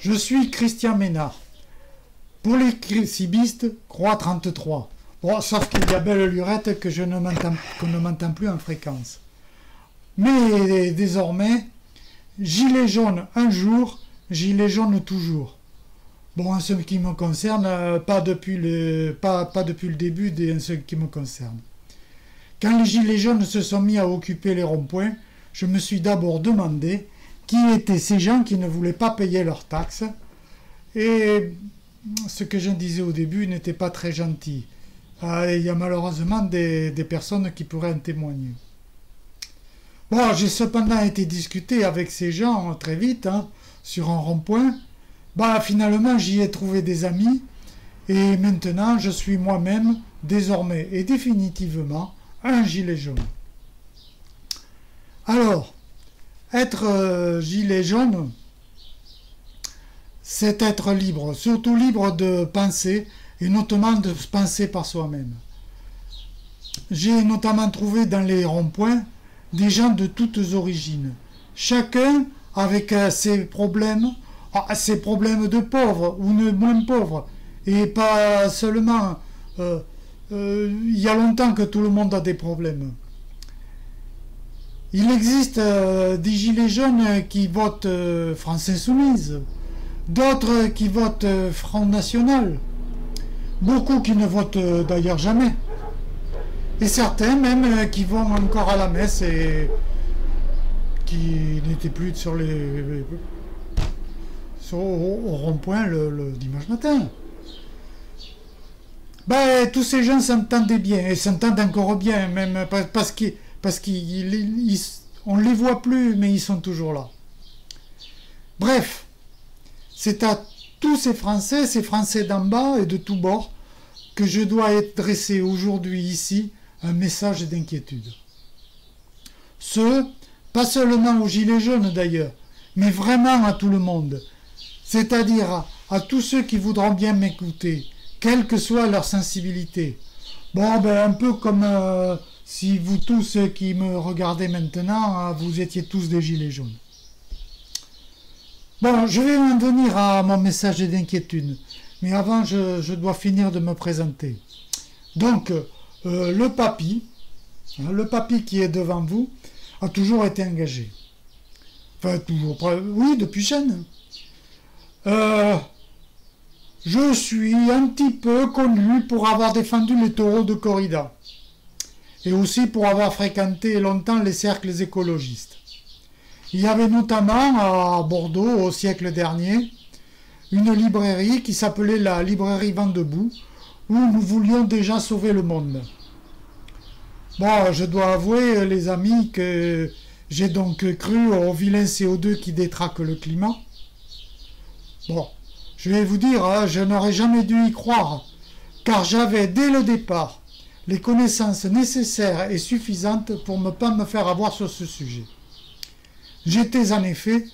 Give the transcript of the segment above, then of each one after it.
Je suis Christian Ménard. Pour les cibistes, croix 33. Bon, sauf qu'il y a belle lurette que qu'on ne m'entend plus en fréquence. Mais désormais, gilet jaune un jour, gilet jaune toujours. Bon, en ce qui me concerne, pas depuis le début en ce qui me concerne. Quand les gilets jaunes se sont mis à occuper les ronds-points, je me suis d'abord demandé qui étaient ces gens qui ne voulaient pas payer leurs taxes. Et ce que je disais au début n'était pas très gentil. Il y a malheureusement des personnes qui pourraient en témoigner. Bon, j'ai cependant été discuter avec ces gens très vite, sur un rond-point. Finalement, j'y ai trouvé des amis. Et maintenant, je suis moi-même, désormais et définitivement, un gilet jaune. Alors, être gilet jaune, c'est être libre, surtout libre de penser, et notamment de penser par soi-même. J'ai notamment trouvé dans les ronds-points des gens de toutes origines, chacun avec ses problèmes de pauvres ou de moins pauvres, et pas seulement, il y a longtemps que tout le monde a des problèmes. Il existe des gilets jaunes qui votent France Insoumise, d'autres qui votent Front National, beaucoup qui ne votent d'ailleurs jamais, et certains même qui vont encore à la messe et qui n'étaient plus au rond-point le dimanche matin. Tous ces gens s'entendaient bien, et s'entendent encore bien, même parce qu'on ne les voit plus, mais ils sont toujours là. Bref, c'est à tous ces Français d'en bas et de tous bords, que je dois adresser aujourd'hui ici un message d'inquiétude. Pas seulement aux gilets jaunes d'ailleurs, mais vraiment à tout le monde, c'est-à-dire à tous ceux qui voudront bien m'écouter, quelle que soit leur sensibilité. Un peu comme si vous tous qui me regardez maintenant, vous étiez tous des gilets jaunes. Bon, je vais en venir à mon message d'inquiétude, mais avant, je dois finir de me présenter. Donc, le papy qui est devant vous, a toujours été engagé. Enfin, oui, depuis jeune. Je suis un petit peu connu pour avoir défendu les taureaux de corrida, et aussi pour avoir fréquenté longtemps les cercles écologistes. Il y avait notamment à Bordeaux, au siècle dernier, une librairie qui s'appelait la librairie Vent debout, où nous voulions déjà sauver le monde. Bon, je dois avouer, les amis, que j'ai donc cru au vilain CO2 qui détraque le climat. Bon, je vais vous dire, je n'aurais jamais dû y croire, car j'avais dès le départ les connaissances nécessaires et suffisantes pour ne pas me faire avoir sur ce sujet. J'étais en effet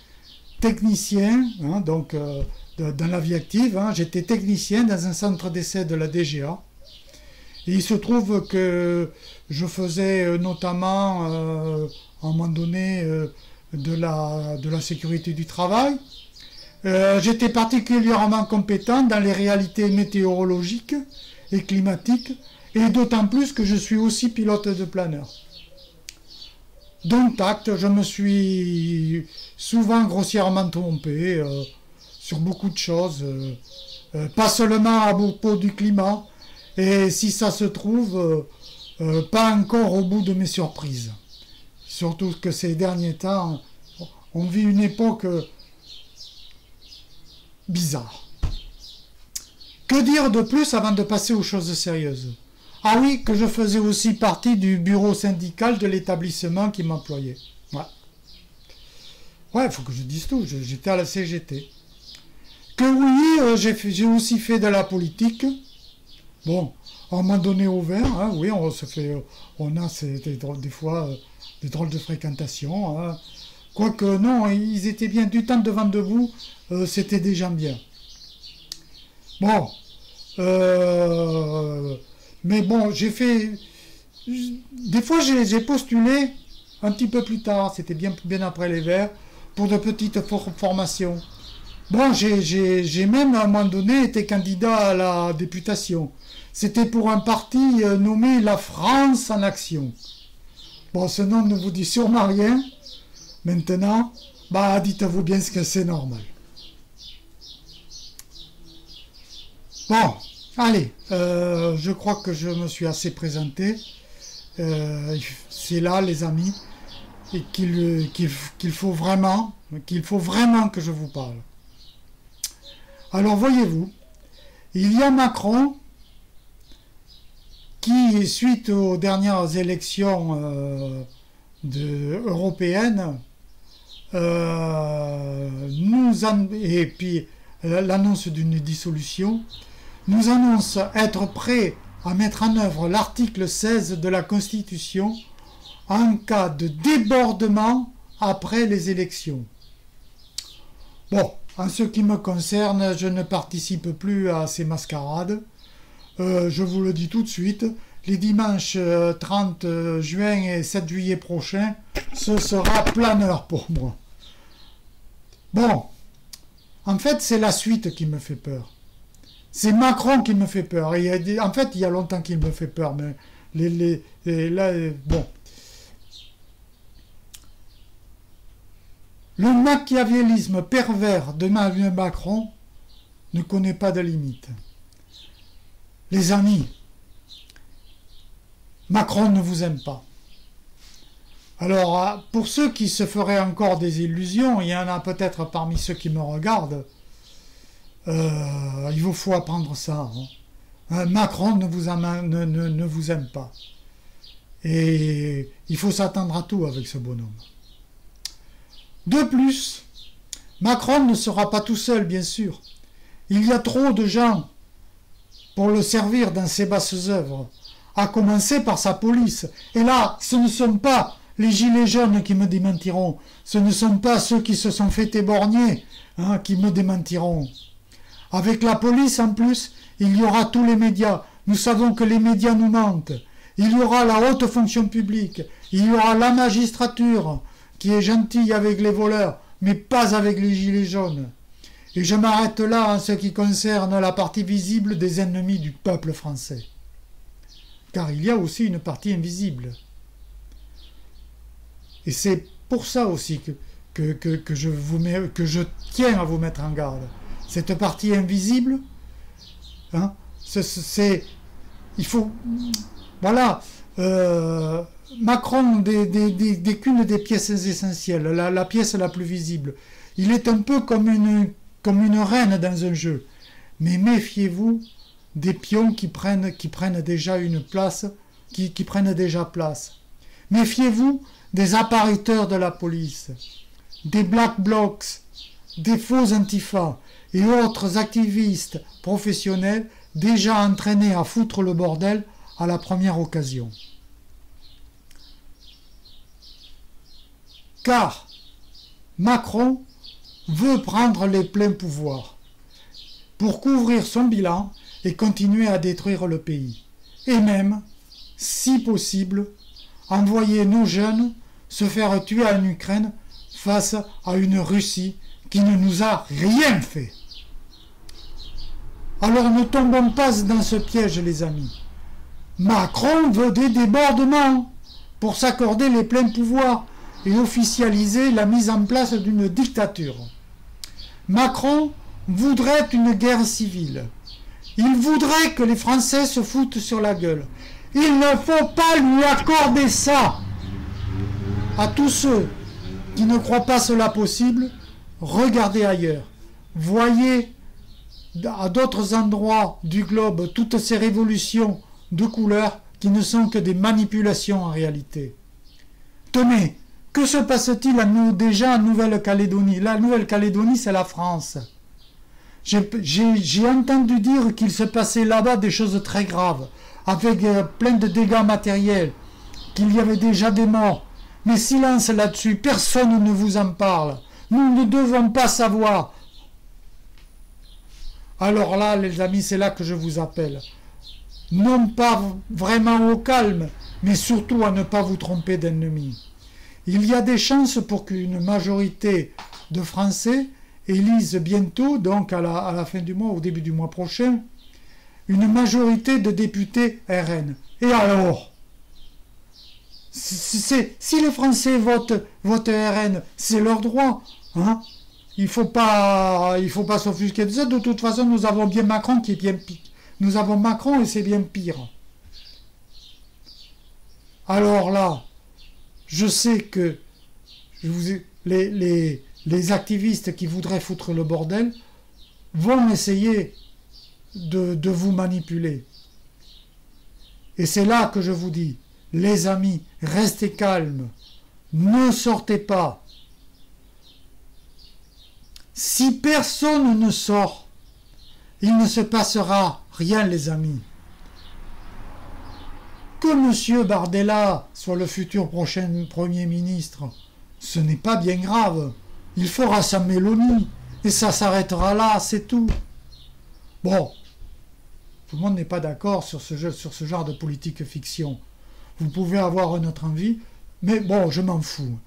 technicien, dans la vie active, j'étais technicien dans un centre d'essai de la DGA. Et il se trouve que je faisais notamment, à un moment donné, de la sécurité du travail. J'étais particulièrement compétent dans les réalités météorologiques et climatiques, et d'autant plus que je suis aussi pilote de planeur. Donc, je me suis souvent grossièrement trompé sur beaucoup de choses, pas seulement à propos du climat, et si ça se trouve, pas encore au bout de mes surprises. Surtout que ces derniers temps, on vit une époque bizarre. Que dire de plus avant de passer aux choses sérieuses? Ah oui, que je faisais aussi partie du bureau syndical de l'établissement qui m'employait. Ouais, il faut que je dise tout, j'étais à la CGT. Que oui, j'ai aussi fait de la politique. Bon, à un moment donné au vert, oui, on a des fois des drôles de fréquentation. Quoique non, ils étaient bien du temps devant debout, c'était déjà bien. Bon, mais bon, des fois j'ai postulé un petit peu plus tard, c'était bien après les Verts, pour de petites formations. Bon, j'ai même à un moment donné été candidat à la députation. C'était pour un parti nommé La France en Action. Bon, ce nom ne vous dit sûrement rien. Maintenant, bah, dites-vous bien ce que c'est normal. Bon, allez, je crois que je me suis assez présenté. C'est là, les amis, et qu'il faut vraiment que je vous parle. Alors, voyez-vous, il y a Macron qui, suite aux dernières élections européennes, et puis l'annonce d'une dissolution, nous annonce être prêt à mettre en œuvre l'article 16 de la Constitution en cas de débordement après les élections. Bon, en ce qui me concerne, je ne participe plus à ces mascarades. Je vous le dis tout de suite, les dimanches 30 juin et 7 juillet prochains, ce sera planeur pour moi. Bon, en fait, c'est la suite qui me fait peur. C'est Macron qui me fait peur. En fait, il y a longtemps qu'il me fait peur, mais là, bon. Le machiavélisme pervers de Macron ne connaît pas de limite. Les amis, Macron ne vous aime pas. Alors, pour ceux qui se feraient encore des illusions, il y en a peut-être parmi ceux qui me regardent, il vous faut apprendre ça. Hein. Macron ne vous aime pas. Et il faut s'attendre à tout avec ce bonhomme. De plus, Macron ne sera pas tout seul, bien sûr. Il y a trop de gens pour le servir dans ses basses œuvres, à commencer par sa police. Et là, ce ne sont pas les gilets jaunes qui me démentiront, ce ne sont pas ceux qui se sont fait éborgner qui me démentiront. Avec la police, en plus, il y aura tous les médias. Nous savons que les médias nous mentent. Il y aura la haute fonction publique. Il y aura la magistrature, qui est gentille avec les voleurs, mais pas avec les gilets jaunes. Et je m'arrête là en ce qui concerne la partie visible des ennemis du peuple français. Car il y a aussi une partie invisible. Et c'est pour ça aussi que je tiens à vous mettre en garde. Cette partie invisible, il faut... Voilà, Macron n'est qu'une des pièces essentielles, la pièce la plus visible. Il est un peu comme une reine dans un jeu. Mais méfiez-vous des pions qui prennent déjà une place, qui prennent déjà place. Méfiez-vous des appariteurs de la police, des black blocs, des faux antifas et autres activistes professionnels déjà entraînés à foutre le bordel à la première occasion. Car Macron veut prendre les pleins pouvoirs pour couvrir son bilan et continuer à détruire le pays. Et même, si possible, envoyer nos jeunes se faire tuer en Ukraine face à une Russie qui ne nous a rien fait. Alors ne tombons pas dans ce piège, les amis. Macron veut des débordements pour s'accorder les pleins pouvoirs et officialiser la mise en place d'une dictature. Macron voudrait une guerre civile. Il voudrait que les Français se foutent sur la gueule. Il ne faut pas lui accorder ça. À tous ceux qui ne croient pas cela possible, regardez ailleurs. Voyez à d'autres endroits du globe toutes ces révolutions de couleurs qui ne sont que des manipulations en réalité. Tenez, que se passe-t-il déjà en Nouvelle-Calédonie? La Nouvelle-Calédonie, c'est la France. J'ai entendu dire qu'il se passait là-bas des choses très graves, avec plein de dégâts matériels, qu'il y avait déjà des morts. Mais silence là-dessus, personne ne vous en parle. Nous ne devons pas savoir. Alors là, les amis, c'est là que je vous appelle. Non pas vraiment au calme, mais surtout à ne pas vous tromper d'ennemi. Il y a des chances pour qu'une majorité de Français élise bientôt, donc à la fin du mois, au début du mois prochain, une majorité de députés RN. Et alors, si les Français votent RN, c'est leur droit. Hein. Il faut pas s'offusquer de ça. De toute façon, nous avons bien Macron qui est bien pire. Nous avons Macron et c'est bien pire. Alors là, je sais que les activistes qui voudraient foutre le bordel vont essayer de vous manipuler. Et c'est là que je vous dis, les amis, restez calmes, ne sortez pas. Si personne ne sort, il ne se passera rien, les amis. Que M. Bardella soit le futur prochain Premier ministre, ce n'est pas bien grave. Il fera sa Mélanie et ça s'arrêtera là, c'est tout. Bon, tout le monde n'est pas d'accord sur ce genre de politique fiction. Vous pouvez avoir un autre envie, mais bon, je m'en fous.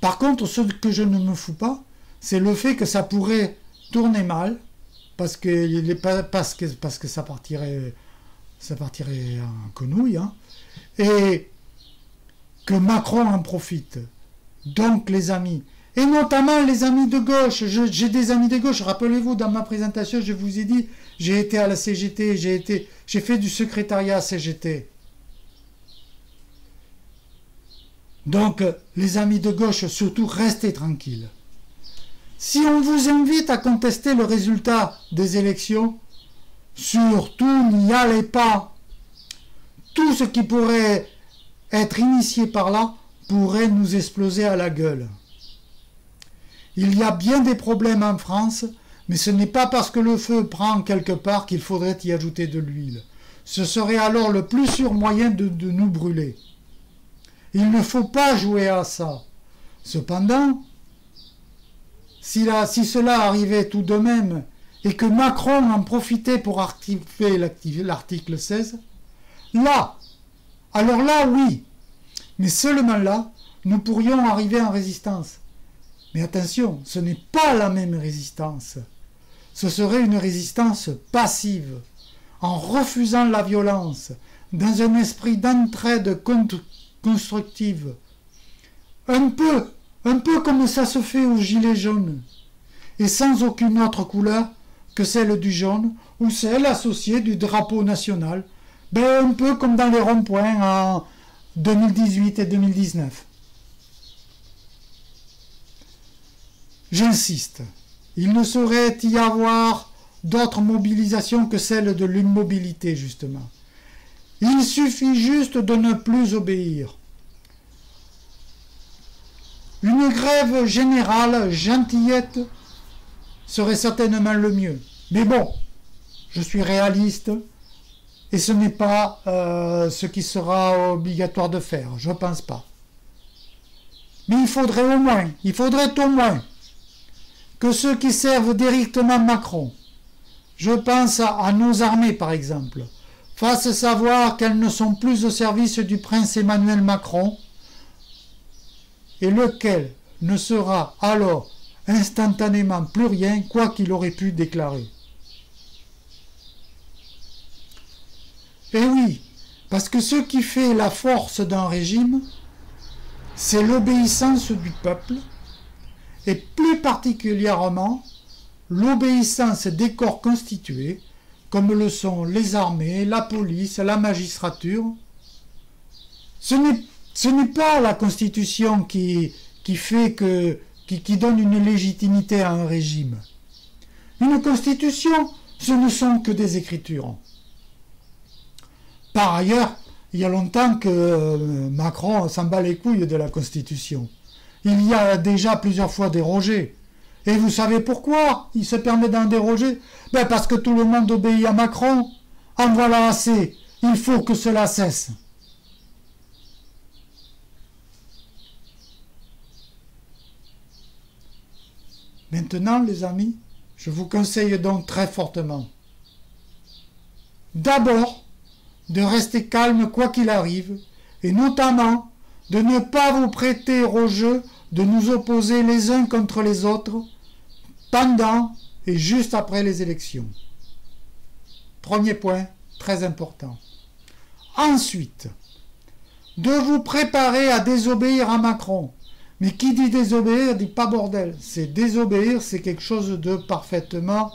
Par contre, ce que je ne me fous pas, c'est le fait que ça pourrait tourner mal, parce que ça partirait en quenouille, hein, et que Macron en profite. Donc les amis, et notamment les amis de gauche, j'ai des amis de gauche, rappelez-vous, dans ma présentation, je vous ai dit, j'ai été à la CGT, j'ai fait du secrétariat à CGT. Donc, les amis de gauche, surtout, restez tranquilles. Si on vous invite à contester le résultat des élections, surtout n'y allez pas. Tout ce qui pourrait être initié par là pourrait nous exploser à la gueule. Il y a bien des problèmes en France, mais ce n'est pas parce que le feu prend quelque part qu'il faudrait y ajouter de l'huile. Ce serait alors le plus sûr moyen de nous brûler. Il ne faut pas jouer à ça. Cependant, si cela arrivait tout de même et que Macron en profitait pour activer l'article 16, alors là, oui. Mais seulement là, nous pourrions arriver en résistance. Mais attention, ce n'est pas la même résistance. Ce serait une résistance passive, en refusant la violence, dans un esprit d'entraide constructive. Un peu comme ça se fait aux gilets jaunes, et sans aucune autre couleur que celle du jaune, ou celle associée du drapeau national, un peu comme dans les ronds-points en 2018 et 2019. J'insiste, il ne saurait y avoir d'autre mobilisation que celle de l'immobilité, justement. Il suffit juste de ne plus obéir. Une grève générale, gentillette, serait certainement le mieux. Mais bon, je suis réaliste, et ce n'est pas ce qui sera obligatoire de faire, je ne pense pas. Mais il faudrait au moins que ceux qui servent directement Macron, je pense à nos armées par exemple, fassent savoir qu'elles ne sont plus au service du prince Emmanuel Macron, et lequel ne sera alors instantanément plus rien, quoi qu'il aurait pu déclarer. Et oui, parce que ce qui fait la force d'un régime, c'est l'obéissance du peuple, et plus particulièrement l'obéissance des corps constitués, comme le sont les armées, la police, la magistrature. Ce n'est pas la Constitution qui donne une légitimité à un régime. Une Constitution, ce ne sont que des écritures. Par ailleurs, il y a longtemps que Macron s'en bat les couilles de la Constitution. Il y a déjà plusieurs fois dérogé. Et vous savez pourquoi il se permet d'en déroger? Parce que tout le monde obéit à Macron. En voilà assez. Il faut que cela cesse. Maintenant, les amis, je vous conseille donc très fortement, d'abord, de rester calme quoi qu'il arrive, et notamment de ne pas vous prêter au jeu de nous opposer les uns contre les autres, pendant et juste après les élections. Premier point, très important. Ensuite, de vous préparer à désobéir à Macron. Mais qui dit désobéir, dit pas bordel. C'est désobéir, c'est quelque chose de parfaitement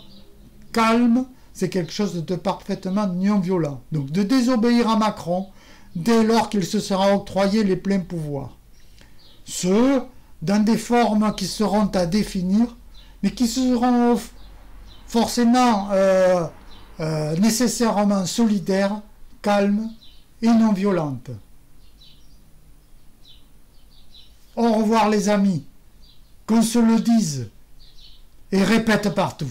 calme, c'est quelque chose de parfaitement non-violent. Donc de désobéir à Macron dès lors qu'il se sera octroyé les pleins pouvoirs. Ce, dans des formes qui seront à définir, mais qui seront forcément nécessairement solidaires, calmes et non-violentes. Au revoir les amis, qu'on se le dise et répète partout.